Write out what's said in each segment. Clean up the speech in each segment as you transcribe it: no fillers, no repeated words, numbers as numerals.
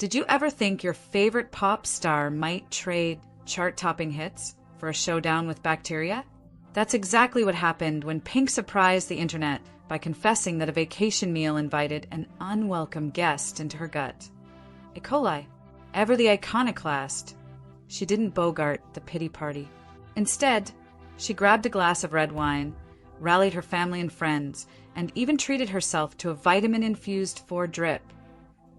Did you ever think your favorite pop star might trade chart-topping hits for a showdown with bacteria? That's exactly what happened when Pink surprised the internet by confessing that a vacation meal invited an unwelcome guest into her gut. E. coli, ever the iconoclast, she didn't bogart the pity party. Instead, she grabbed a glass of red wine, rallied her family and friends, and even treated herself to a vitamin-infused 4-drip,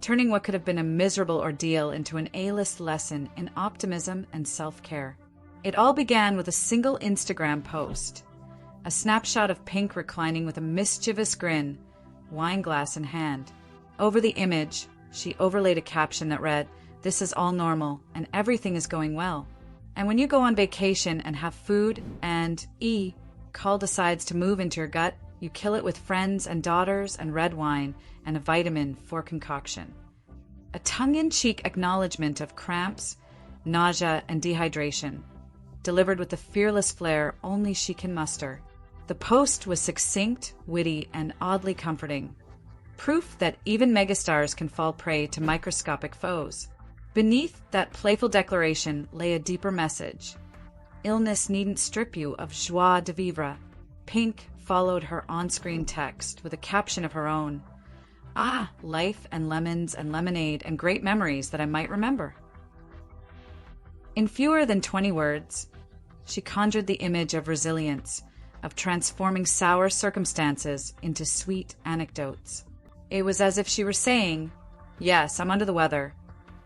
turning what could have been a miserable ordeal into an A-list lesson in optimism and self-care. It all began with a single Instagram post, a snapshot of Pink reclining with a mischievous grin, wine glass in hand. Over the image, she overlaid a caption that read, "This is all normal, and everything is going well." And when you go on vacation and have food and call decides to move into your gut, you kill it with friends and daughters and red wine and a vitamin for concoction. A tongue-in-cheek acknowledgement of cramps, nausea, and dehydration, delivered with the fearless flair only she can muster. The post was succinct, witty, and oddly comforting. Proof that even megastars can fall prey to microscopic foes. Beneath that playful declaration lay a deeper message. Illness needn't strip you of joie de vivre. Pink followed her on-screen text with a caption of her own. Life and lemons and lemonade and great memories that I might remember. In fewer than 20 words, she conjured the image of resilience, of transforming sour circumstances into sweet anecdotes. It was as if she were saying, yes, I'm under the weather,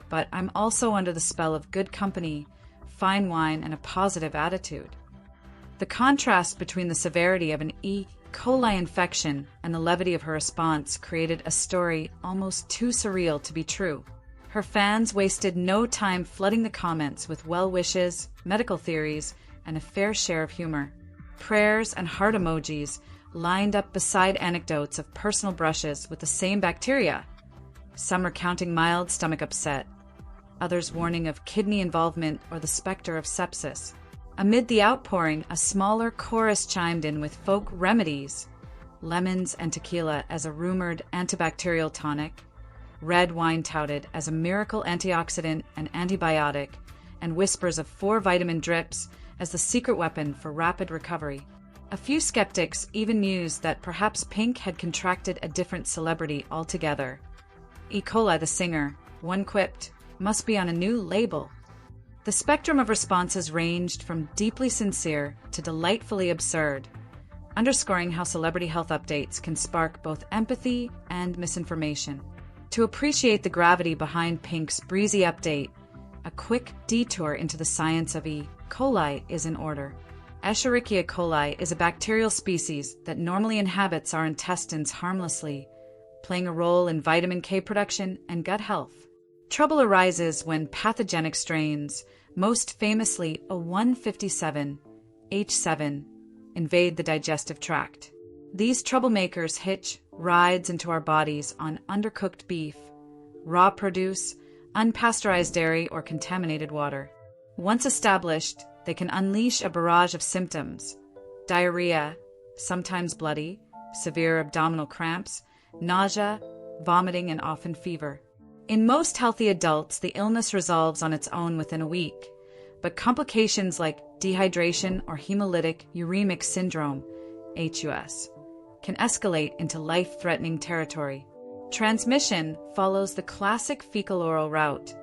but I'm also under the spell of good company, fine wine, and a positive attitude. The contrast between the severity of an E. coli infection and the levity of her response created a story almost too surreal to be true. Her fans wasted no time flooding the comments with well wishes, medical theories, and a fair share of humor. Prayers and heart emojis lined up beside anecdotes of personal brushes with the same bacteria. Some recounting mild stomach upset, others warning of kidney involvement or the specter of sepsis. Amid the outpouring, a smaller chorus chimed in with folk remedies, lemons and tequila as a rumored antibacterial tonic, red wine touted as a miracle antioxidant and antibiotic, and whispers of 4 vitamin drips as the secret weapon for rapid recovery. A few skeptics even mused that perhaps Pink had contracted a different celebrity altogether. E. coli, the singer, one quipped, must be on a new label. The spectrum of responses ranged from deeply sincere to delightfully absurd, underscoring how celebrity health updates can spark both empathy and misinformation. To appreciate the gravity behind Pink's breezy update, a quick detour into the science of E. coli is in order. Escherichia coli is a bacterial species that normally inhabits our intestines harmlessly, playing a role in vitamin K production and gut health. Trouble arises when pathogenic strains, most famously a 157 H7, invade the digestive tract. These troublemakers hitch rides into our bodies on undercooked beef, raw produce, unpasteurized dairy, or contaminated water. Once established, they can unleash a barrage of symptoms: diarrhea, sometimes bloody, severe abdominal cramps, nausea, vomiting, and often fever. In most healthy adults, the illness resolves on its own within a week, but complications like dehydration or hemolytic uremic syndrome, HUS, can escalate into life-threatening territory. Transmission follows the classic fecal-oral route.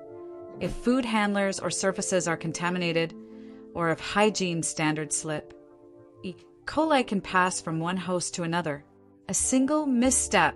If food handlers or surfaces are contaminated, or if hygiene standards slip, E. coli can pass from one host to another. A single misstep,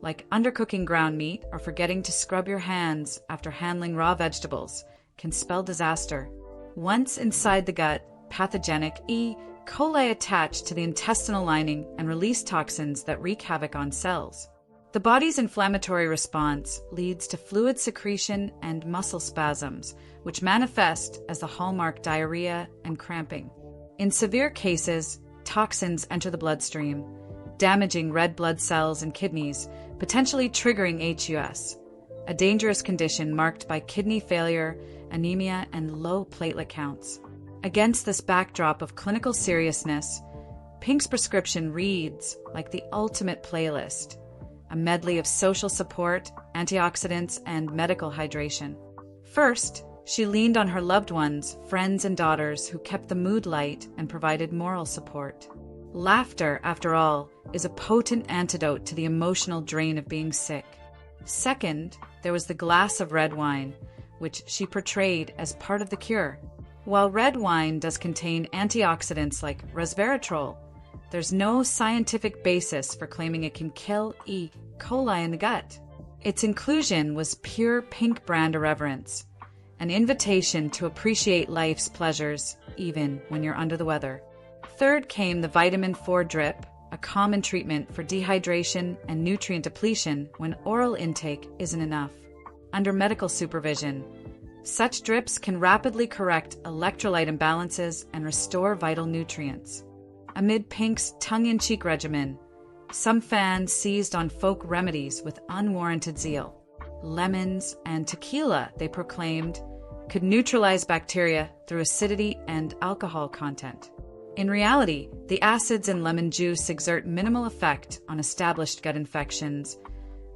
like undercooking ground meat or forgetting to scrub your hands after handling raw vegetables, can spell disaster. Once inside the gut, pathogenic E. coli attach to the intestinal lining and release toxins that wreak havoc on cells. The body's inflammatory response leads to fluid secretion and muscle spasms, which manifest as the hallmark diarrhea and cramping. In severe cases, toxins enter the bloodstream, damaging red blood cells and kidneys, potentially triggering HUS, a dangerous condition marked by kidney failure, anemia, and low platelet counts. Against this backdrop of clinical seriousness, Pink's prescription reads like the ultimate playlist, a medley of social support, antioxidants, and medical hydration. First, she leaned on her loved ones, friends, and daughters who kept the mood light and provided moral support. Laughter, after all, is a potent antidote to the emotional drain of being sick. Second, there was the glass of red wine, which she portrayed as part of the cure. While red wine does contain antioxidants like resveratrol, there's no scientific basis for claiming it can kill E. coli in the gut. Its inclusion was pure pink brand irreverence, an invitation to appreciate life's pleasures, even when you're under the weather. Third came the vitamin 4 drip, a common treatment for dehydration and nutrient depletion when oral intake isn't enough. Under medical supervision, such drips can rapidly correct electrolyte imbalances and restore vital nutrients. Amid Pink's tongue-in-cheek regimen, some fans seized on folk remedies with unwarranted zeal. Lemons and tequila, they proclaimed, could neutralize bacteria through acidity and alcohol content. In reality, the acids in lemon juice exert minimal effect on established gut infections,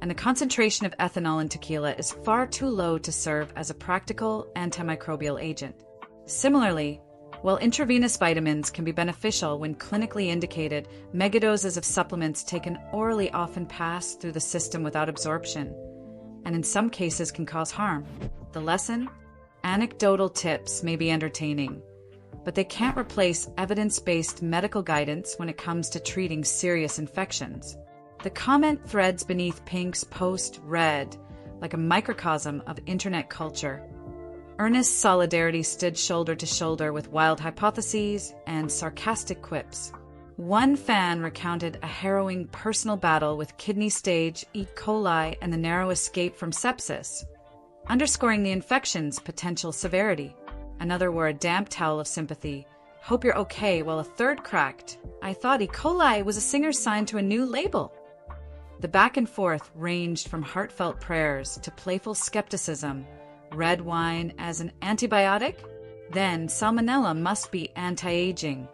and the concentration of ethanol in tequila is far too low to serve as a practical antimicrobial agent. Similarly, while intravenous vitamins can be beneficial when clinically indicated, megadoses of supplements taken orally often pass through the system without absorption, and in some cases can cause harm. The lesson? Anecdotal tips may be entertaining, but they can't replace evidence-based medical guidance when it comes to treating serious infections. The comment threads beneath Pink's post read like a microcosm of internet culture. Earnest solidarity stood shoulder to shoulder with wild hypotheses and sarcastic quips. One fan recounted a harrowing personal battle with kidney-stage E. coli and the narrow escape from sepsis, underscoring the infection's potential severity. Another wore a damp towel of sympathy. Hope you're okay, while a third cracked, I thought E. coli was a singer signed to a new label. The back and forth ranged from heartfelt prayers to playful skepticism. Red wine as an antibiotic? Then salmonella must be anti-aging.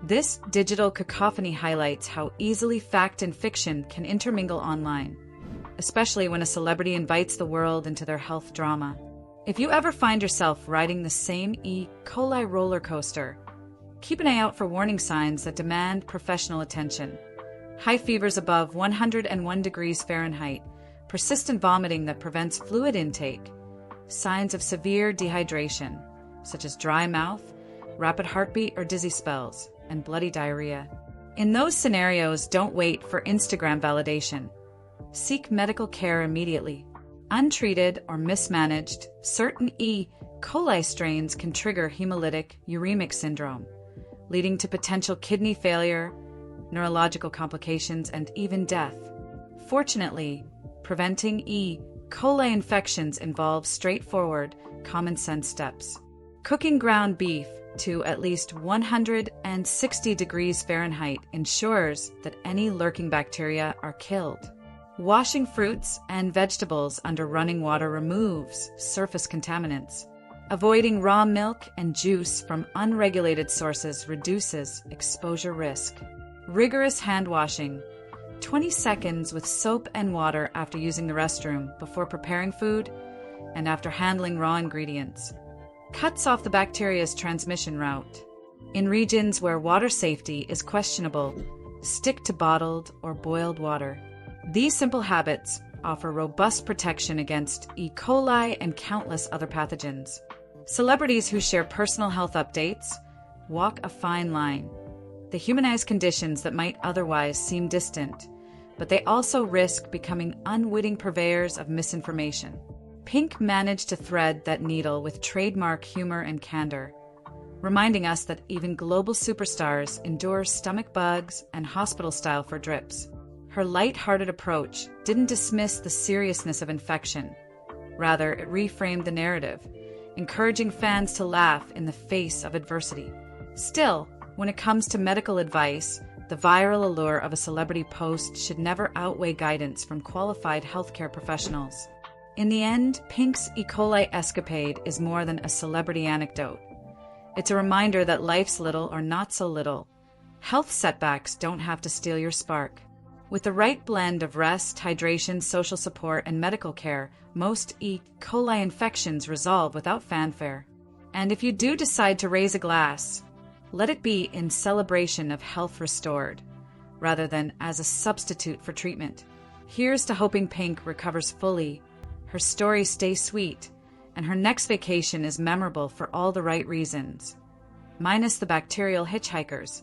This digital cacophony highlights how easily fact and fiction can intermingle online, especially when a celebrity invites the world into their health drama. If you ever find yourself riding the same E. coli roller coaster, keep an eye out for warning signs that demand professional attention. High fevers above 101 degrees Fahrenheit, persistent vomiting that prevents fluid intake, signs of severe dehydration, such as dry mouth, rapid heartbeat or dizzy spells, and bloody diarrhea. In those scenarios, don't wait for Instagram validation. Seek medical care immediately. Untreated or mismanaged, certain E. coli strains can trigger hemolytic uremic syndrome, leading to potential kidney failure, neurological complications, and even death. Fortunately, preventing E. coli infections involves straightforward, common-sense steps. Cooking ground beef to at least 160 degrees Fahrenheit ensures that any lurking bacteria are killed. Washing fruits and vegetables under running water removes surface contaminants. Avoiding raw milk and juice from unregulated sources reduces exposure risk. Rigorous hand washing, 20 seconds with soap and water after using the restroom before preparing food and after handling raw ingredients, cuts off the bacteria's transmission route. In regions where water safety is questionable, stick to bottled or boiled water. These simple habits offer robust protection against E. coli and countless other pathogens. Celebrities who share personal health updates walk a fine line. They humanize conditions that might otherwise seem distant, but they also risk becoming unwitting purveyors of misinformation. Pink managed to thread that needle with trademark humor and candor, reminding us that even global superstars endure stomach bugs and hospital style for drips. Her light-hearted approach didn't dismiss the seriousness of infection. Rather, it reframed the narrative, encouraging fans to laugh in the face of adversity. Still, when it comes to medical advice, the viral allure of a celebrity post should never outweigh guidance from qualified healthcare professionals. In the end, Pink's E. coli escapade is more than a celebrity anecdote. It's a reminder that life's little or not so little. Health setbacks don't have to steal your spark. With the right blend of rest, hydration, social support, and medical care, most E. coli infections resolve without fanfare. And if you do decide to raise a glass, let it be in celebration of health restored, rather than as a substitute for treatment. Here's to hoping Pink recovers fully, her story stays sweet, and her next vacation is memorable for all the right reasons. Minus the bacterial hitchhikers.